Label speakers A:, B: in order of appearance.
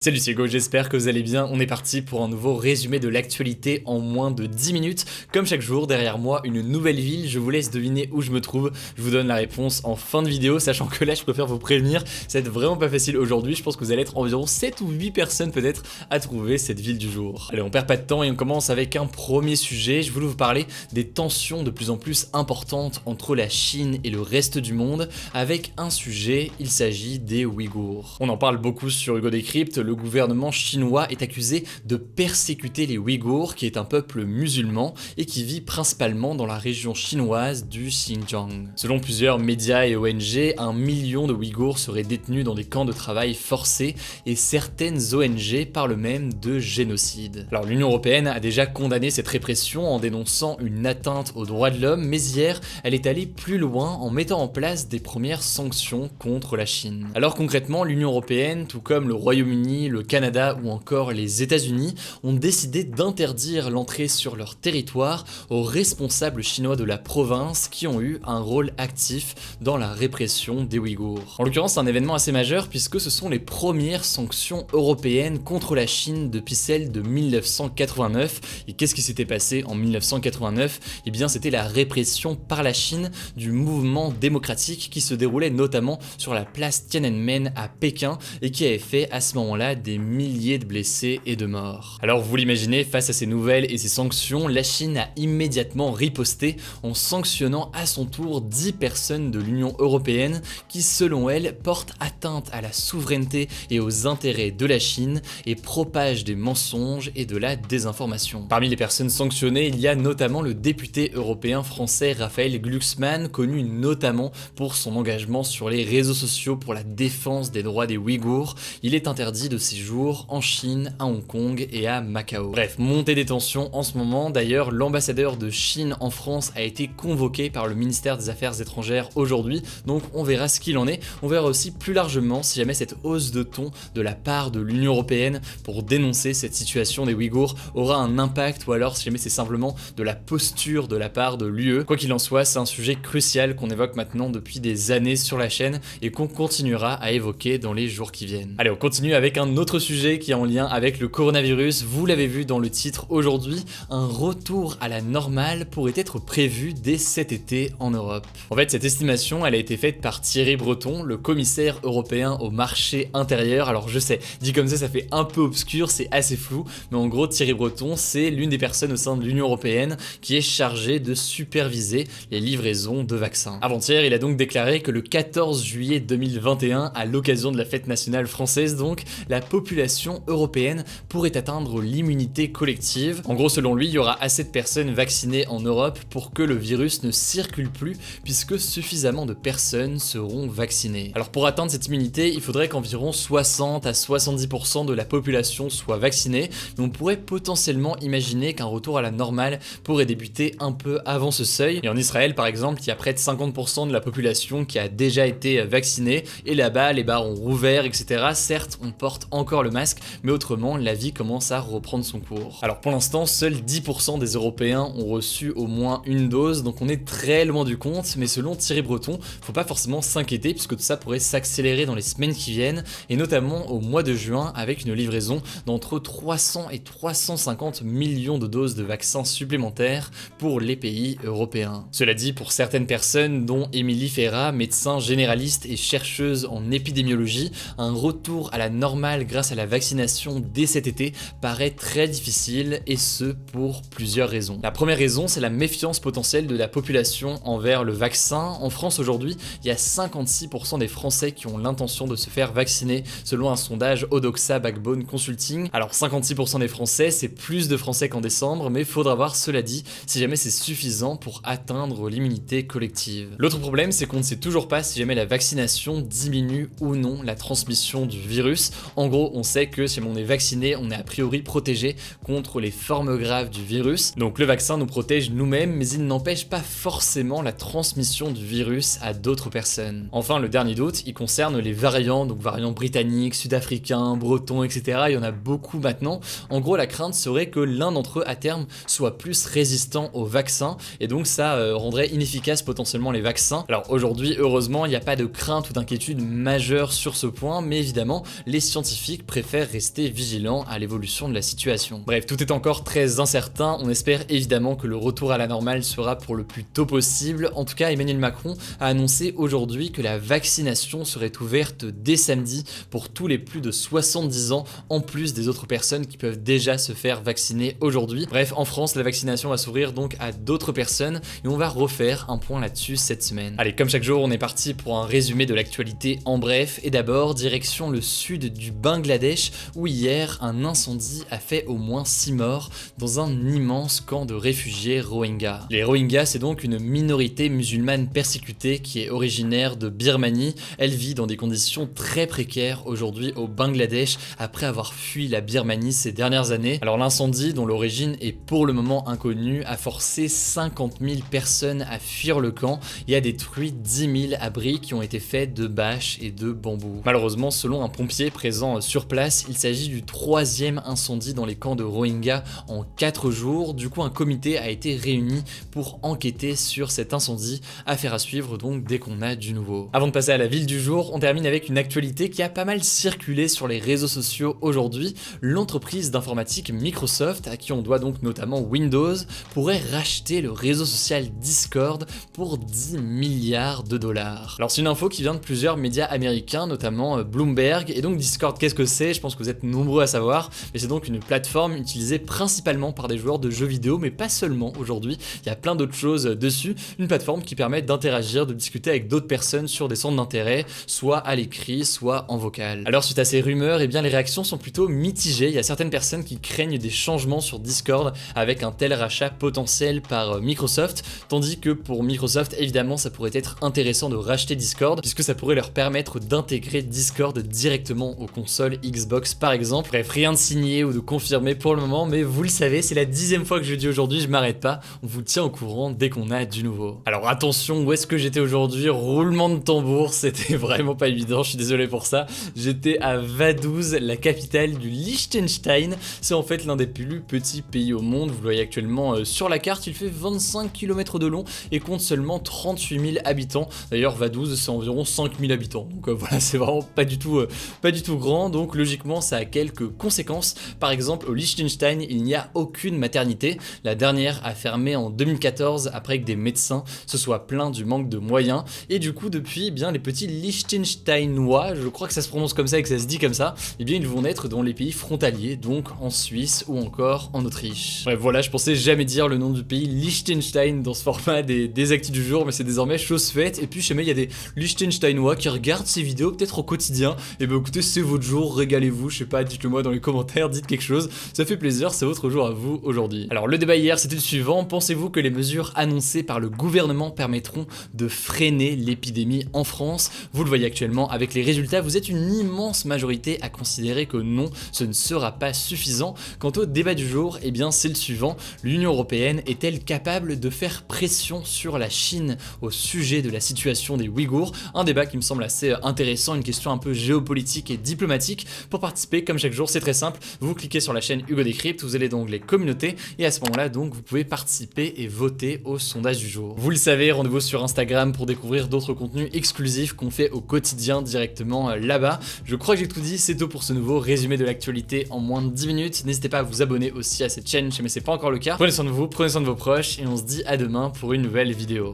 A: Salut, c'est Hugo, j'espère que vous allez bien. On est parti pour un nouveau résumé de l'actualité en moins de 10 minutes. Comme chaque jour, derrière moi, une nouvelle ville. Je vous laisse deviner où je me trouve. Je vous donne la réponse en fin de vidéo, sachant que là, je préfère vous prévenir. Ça va être vraiment pas facile aujourd'hui. Je pense que vous allez être environ 7 ou 8 personnes peut-être à trouver cette ville du jour. Allez, on perd pas de temps et on commence avec un premier sujet. Je voulais vous parler des tensions de plus en plus importantes entre la Chine et le reste du monde. Avec un sujet, il s'agit des Ouïghours. On en parle beaucoup sur Hugo Décrypte. Le gouvernement chinois est accusé de persécuter les Ouïghours, qui est un peuple musulman et qui vit principalement dans la région chinoise du Xinjiang. Selon plusieurs médias et ONG, 1 million de Ouïghours seraient détenus dans des camps de travail forcés et certaines ONG parlent même de génocide. Alors l'Union européenne a déjà condamné cette répression en dénonçant une atteinte aux droits de l'homme, mais hier, elle est allée plus loin en mettant en place des premières sanctions contre la Chine. Alors concrètement, l'Union européenne, tout comme le Royaume-Uni, le Canada ou encore les États-Unis ont décidé d'interdire l'entrée sur leur territoire aux responsables chinois de la province qui ont eu un rôle actif dans la répression des Ouïghours. En l'occurrence, c'est un événement assez majeur puisque ce sont les premières sanctions européennes contre la Chine depuis celle de 1989. Et qu'est-ce qui s'était passé en 1989 ? Eh bien, c'était la répression par la Chine du mouvement démocratique qui se déroulait notamment sur la place Tiananmen à Pékin et qui avait fait à ce moment-là des milliers de blessés et de morts. Alors vous l'imaginez, face à ces nouvelles et ces sanctions, la Chine a immédiatement riposté en sanctionnant à son tour 10 personnes de l'Union européenne qui selon elle portent atteinte à la souveraineté et aux intérêts de la Chine et propagent des mensonges et de la désinformation. Parmi les personnes sanctionnées, il y a notamment le député européen français Raphaël Glucksmann, connu notamment pour son engagement sur les réseaux sociaux pour la défense des droits des Ouïghours. Il est interdit de séjour en Chine, à Hong Kong et à Macao. Bref, montée des tensions en ce moment. D'ailleurs, l'ambassadeur de Chine en France a été convoqué par le ministère des Affaires étrangères aujourd'hui, donc on verra ce qu'il en est. On verra aussi plus largement si jamais cette hausse de ton de la part de l'Union européenne pour dénoncer cette situation des Ouïghours aura un impact ou alors si jamais c'est simplement de la posture de la part de l'UE. Quoi qu'il en soit, c'est un sujet crucial qu'on évoque maintenant depuis des années sur la chaîne et qu'on continuera à évoquer dans les jours qui viennent. Allez, on continue avec un autre sujet qui est en lien avec le coronavirus. Vous l'avez vu dans le titre aujourd'hui, un retour à la normale pourrait être prévu dès cet été en Europe. En fait, cette estimation, elle a été faite par Thierry Breton, le commissaire européen au marché intérieur. Alors je sais, dit comme ça fait un peu obscur, c'est assez flou, mais en gros Thierry Breton, c'est l'une des personnes au sein de l'Union européenne qui est chargée de superviser les livraisons de vaccins. Avant-hier, il a donc déclaré que le 14 juillet 2021, à l'occasion de la fête nationale française donc, la population européenne pourrait atteindre l'immunité collective. En gros, selon lui, il y aura assez de personnes vaccinées en Europe pour que le virus ne circule plus, puisque suffisamment de personnes seront vaccinées. Alors pour atteindre cette immunité, il faudrait qu'environ 60 à 70% de la population soit vaccinée, mais on pourrait potentiellement imaginer qu'un retour à la normale pourrait débuter un peu avant ce seuil. Et en Israël, par exemple, il y a près de 50% de la population qui a déjà été vaccinée, et là-bas, les bars ont rouvert, etc. Certes, on porte encore le masque, mais autrement, la vie commence à reprendre son cours. Alors pour l'instant, seuls 10% des Européens ont reçu au moins une dose, donc on est très loin du compte, mais selon Thierry Breton, faut pas forcément s'inquiéter puisque tout ça pourrait s'accélérer dans les semaines qui viennent, et notamment au mois de juin avec une livraison d'entre 300 et 350 millions de doses de vaccins supplémentaires pour les pays européens. Cela dit, pour certaines personnes, dont Émilie Ferrat, médecin généraliste et chercheuse en épidémiologie, un retour à la normale grâce à la vaccination dès cet été paraît très difficile, et ce pour plusieurs raisons. La première raison, c'est la méfiance potentielle de la population envers le vaccin. En France aujourd'hui, il y a 56% des Français qui ont l'intention de se faire vacciner selon un sondage Odoxa Backbone Consulting. Alors 56% des Français, c'est plus de Français qu'en décembre, mais faudra voir, cela dit, si jamais c'est suffisant pour atteindre l'immunité collective. L'autre problème, c'est qu'on ne sait toujours pas si jamais la vaccination diminue ou non la transmission du virus. En gros, on sait que si on est vacciné, on est a priori protégé contre les formes graves du virus. Donc le vaccin nous protège nous-mêmes, mais il n'empêche pas forcément la transmission du virus à d'autres personnes. Enfin, le dernier doute, il concerne les variants, donc variants britanniques, sud-africains, bretons, etc. Il y en a beaucoup maintenant. En gros, la crainte serait que l'un d'entre eux, à terme, soit plus résistant au vaccin, et donc ça rendrait inefficace potentiellement les vaccins. Alors aujourd'hui, heureusement, il n'y a pas de crainte ou d'inquiétude majeure sur ce point, mais évidemment, les scientifiques scientifiques préfèrent rester vigilants à l'évolution de la situation. Bref, tout est encore très incertain, on espère évidemment que le retour à la normale sera pour le plus tôt possible. En tout cas, Emmanuel Macron a annoncé aujourd'hui que la vaccination serait ouverte dès samedi pour tous les plus de 70 ans, en plus des autres personnes qui peuvent déjà se faire vacciner aujourd'hui. Bref, en France, la vaccination va s'ouvrir donc à d'autres personnes et on va refaire un point là-dessus cette semaine. Allez, comme chaque jour, on est parti pour un résumé de l'actualité en bref. Et d'abord, direction le sud du Bangladesh où hier, un incendie a fait au moins 6 morts dans un immense camp de réfugiés Rohingyas. Les Rohingyas, c'est donc une minorité musulmane persécutée qui est originaire de Birmanie. Elle vit dans des conditions très précaires aujourd'hui au Bangladesh après avoir fui la Birmanie ces dernières années. Alors l'incendie, dont l'origine est pour le moment inconnue, a forcé 50 000 personnes à fuir le camp et a détruit 10 000 abris qui ont été faits de bâches et de bambous. Malheureusement, selon un pompier présent sur place, il s'agit du 3e incendie dans les camps de Rohingyas en 4 jours. Du coup, un comité a été réuni pour enquêter sur cet incendie. Affaire à suivre donc dès qu'on a du nouveau. Avant de passer à la ville du jour, on termine avec une actualité qui a pas mal circulé sur les réseaux sociaux aujourd'hui. L'entreprise d'informatique Microsoft, à qui on doit donc notamment Windows, pourrait racheter le réseau social Discord pour 10 milliards de dollars. Alors c'est une info qui vient de plusieurs médias américains, notamment Bloomberg. Et donc Discord, qu'est-ce que c'est? Je pense que vous êtes nombreux à savoir, mais c'est donc une plateforme utilisée principalement par des joueurs de jeux vidéo, mais pas seulement aujourd'hui. Il y a plein d'autres choses dessus. Une plateforme qui permet d'interagir, de discuter avec d'autres personnes sur des centres d'intérêt, soit à l'écrit, soit en vocal. Alors suite à ces rumeurs, eh bien les réactions sont plutôt mitigées. Il y a certaines personnes qui craignent des changements sur Discord avec un tel rachat potentiel par Microsoft, tandis que pour Microsoft, évidemment, ça pourrait être intéressant de racheter Discord, puisque ça pourrait leur permettre d'intégrer Discord directement aux consoles Xbox par exemple. Bref, rien de signé ou de confirmé pour le moment, mais vous le savez, c'est la 10e fois que je le dis aujourd'hui, je m'arrête pas, on vous tient au courant dès qu'on a du nouveau. Alors attention, où est-ce que j'étais aujourd'hui? Roulement de tambour, c'était vraiment pas évident, je suis désolé pour ça. J'étais à Vaduz, la capitale du Liechtenstein. C'est en fait l'un des plus petits pays au monde, vous le voyez actuellement sur la carte, il fait 25 km de long et compte seulement 38 000 habitants. D'ailleurs Vaduz c'est environ 5 000 habitants, donc voilà, c'est vraiment pas du tout grand, donc logiquement ça a quelques conséquences. Par exemple au Liechtenstein il n'y a aucune maternité, la dernière a fermé en 2014 après que des médecins se soient plaints du manque de moyens, et du coup depuis eh bien les petits Liechtensteinois, je crois que ça se prononce comme ça et que ça se dit comme ça, eh bien ils vont naître dans les pays frontaliers, donc en Suisse ou encore en Autriche. Bref voilà, je pensais jamais dire le nom du pays Liechtenstein dans ce format des actus du jour, mais c'est désormais chose faite. Et puis je sais, il y a des Liechtensteinois qui regardent ces vidéos peut-être au quotidien, et ben écoutez, c'est votre jour, régalez-vous, je sais pas, dites-le moi dans les commentaires, dites quelque chose, ça fait plaisir, c'est votre jour à vous aujourd'hui. Alors le débat hier c'était le suivant: pensez-vous que les mesures annoncées par le gouvernement permettront de freiner l'épidémie en France? Vous le voyez actuellement avec les résultats, vous êtes une immense majorité à considérer que non, ce ne sera pas suffisant. Quant au débat du jour, eh bien c'est le suivant: l'Union européenne est-elle capable de faire pression sur la Chine au sujet de la situation des Ouïghours? Un débat qui me semble assez intéressant, une question un peu géopolitique et diplomatique. Pour participer, comme chaque jour, c'est très simple, vous cliquez sur la chaîne Hugo Décrypte, vous allez dans l'onglet communauté et à ce moment-là donc vous pouvez participer et voter au sondage du jour. Vous le savez, rendez-vous sur Instagram pour découvrir d'autres contenus exclusifs qu'on fait au quotidien directement là-bas. Je crois que j'ai tout dit, c'est tout pour ce nouveau résumé de l'actualité en moins de 10 minutes. N'hésitez pas à vous abonner aussi à cette chaîne si jamais c'est pas encore le cas. Prenez soin de vous, prenez soin de vos proches et on se dit à demain pour une nouvelle vidéo.